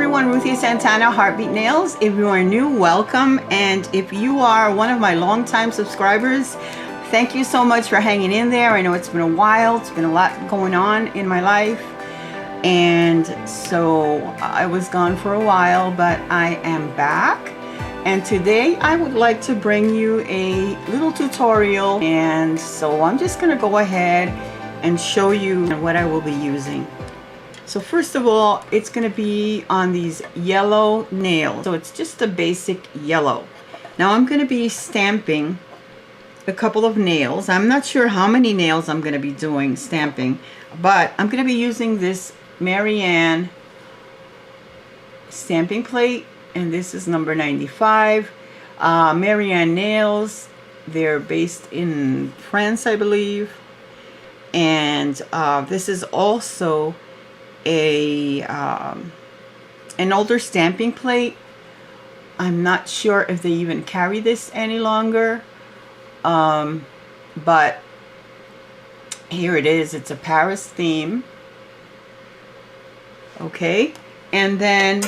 everyone, Ruthie Santana, Heartbeat Nails. If you are new, welcome. And if you are one of my longtime subscribers, thank you so much for hanging in there. I know it's been a while. It's been a lot going on in my life. And so I was gone for a while, but I am back. And today I would like to bring you a little tutorial. And so I'm just going to go ahead and show you what I will be using. So first of all, it's going to be on these yellow nails. So it's just a basic yellow. Now I'm going to be stamping a couple of nails. I'm not sure how many nails I'm going to be doing stamping, but I'm going to be using this Marianne stamping plate, and this is number 95. Marianne Nails. They're based in France, I believe. And this is also an older stamping plate. I'm not sure if they even carry this any longer, but here it is. It's a Paris theme. Okay, and then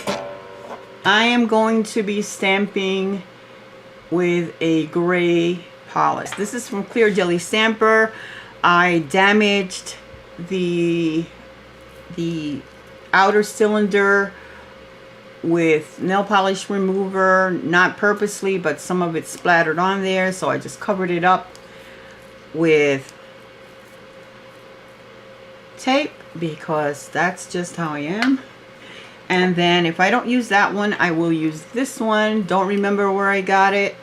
I am going to be stamping with a gray polish. This is from Clear Jelly Stamper. I damaged the outer cylinder with nail polish remover, not purposely, but some of it splattered on there, so I just covered it up with tape because that's just how I am. And then if I don't use that one, I will use this one. Don't remember where I got it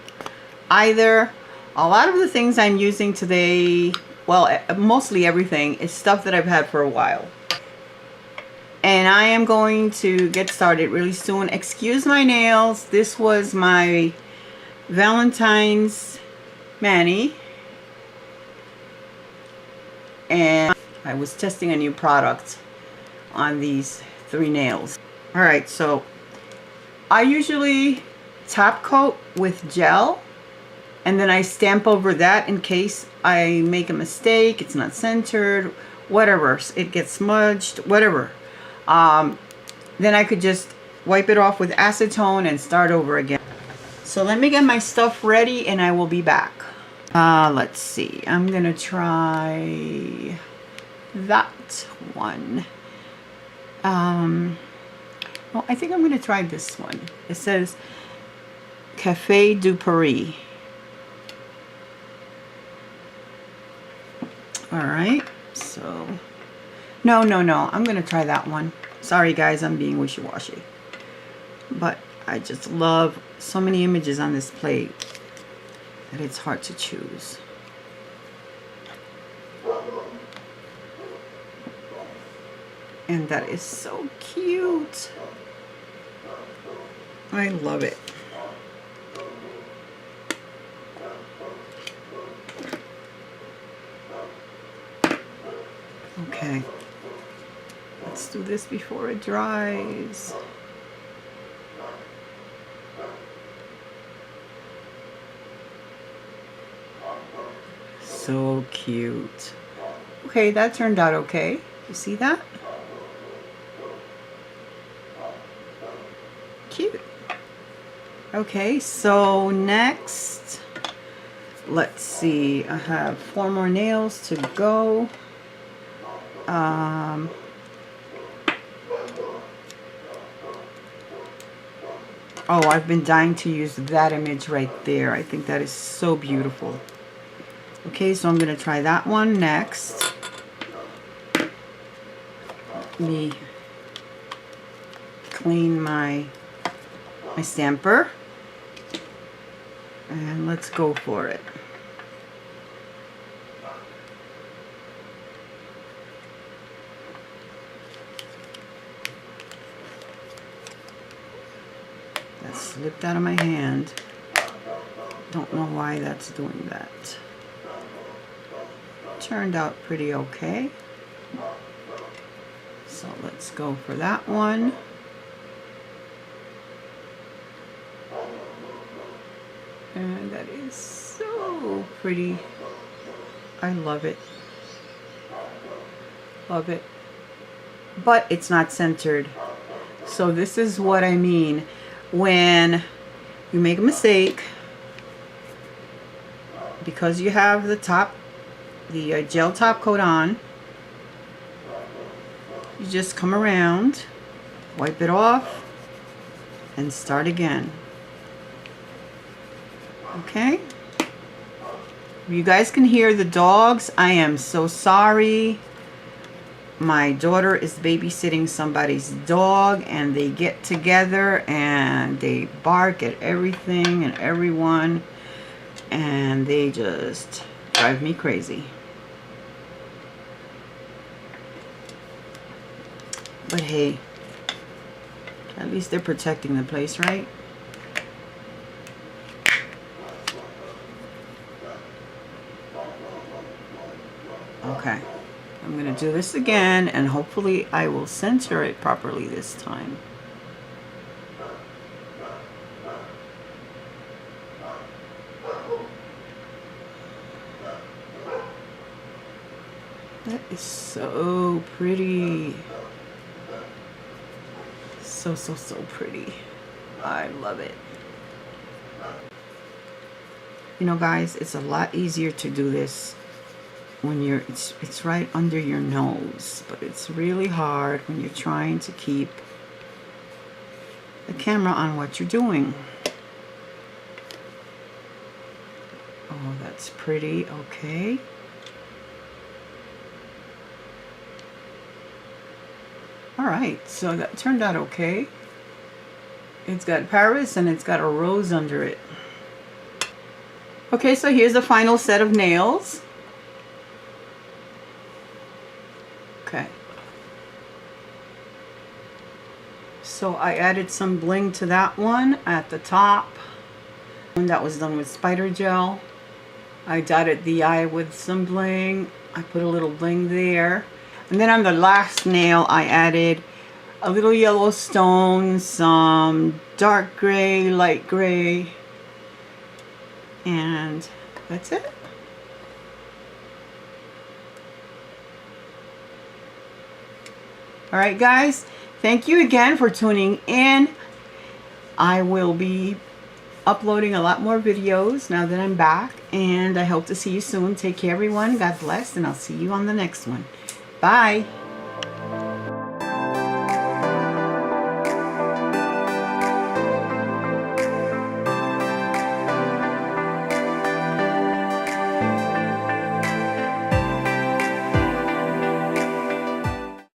either. A lot of the things I'm using today, well, mostly everything, is stuff that I've had for a while. And I am going to get started really soon. Excuse my nails. This was my Valentine's mani. And I was testing a new product on these 3 nails. Alright, so I usually top coat with gel, and then I stamp over that in case I make a mistake, it's not centered, whatever, it gets smudged, whatever. Then I could just wipe it off with acetone and start over again. So let me get my stuff ready and I will be back. Let's see, I'm gonna try that one. Well, I think I'm gonna try this one. It says Café du Paris. Alright, so no, I'm gonna try that one. Sorry guys, I'm being wishy-washy, but I just love so many images on this plate that it's hard to choose. And that is so cute. I love it. Okay, let's do this before it dries. So cute. Okay, that turned out okay. You see that? Cute. Okay, so next, let's see. I have 4 more nails to go. Oh, I've been dying to use that image right there. I think that is so beautiful. Okay, so I'm going to try that one next. Let me clean my stamper. And let's go for it. That slipped out of my hand. Don't know why that's doing that. Turned out pretty okay. So let's go for that one. And that is so pretty. I love it. Love it. But it's not centered. So this is what I mean when you make a mistake, because you have the gel top coat on. You just come around, wipe it off, and start again. Okay? You guys can hear the dogs. I am so sorry. My daughter is babysitting somebody's dog, and they get together and they bark at everything and everyone, and they just drive me crazy. But hey, at least they're protecting the place, right? Okay, I'm going to do this again, and hopefully I will center it properly this time. That is so pretty. So pretty. I love it. You know, guys, it's a lot easier to do this when it's right under your nose, but it's really hard when you're trying to keep the camera on what you're doing. Oh, that's pretty. Okay. All right, so that turned out okay. It's got Paris and it's got a rose under it. Okay, so here's the final set of nails. Okay. So I added some bling to that one at the top. And that was done with spider gel. I dotted the eye with some bling. I put a little bling there. And then on the last nail, I added a little yellow stone, some dark gray, light gray, and that's it. All right, guys, thank you again for tuning in. I will be uploading a lot more videos now that I'm back, and I hope to see you soon. Take care, everyone. God bless, and I'll see you on the next one. Bye.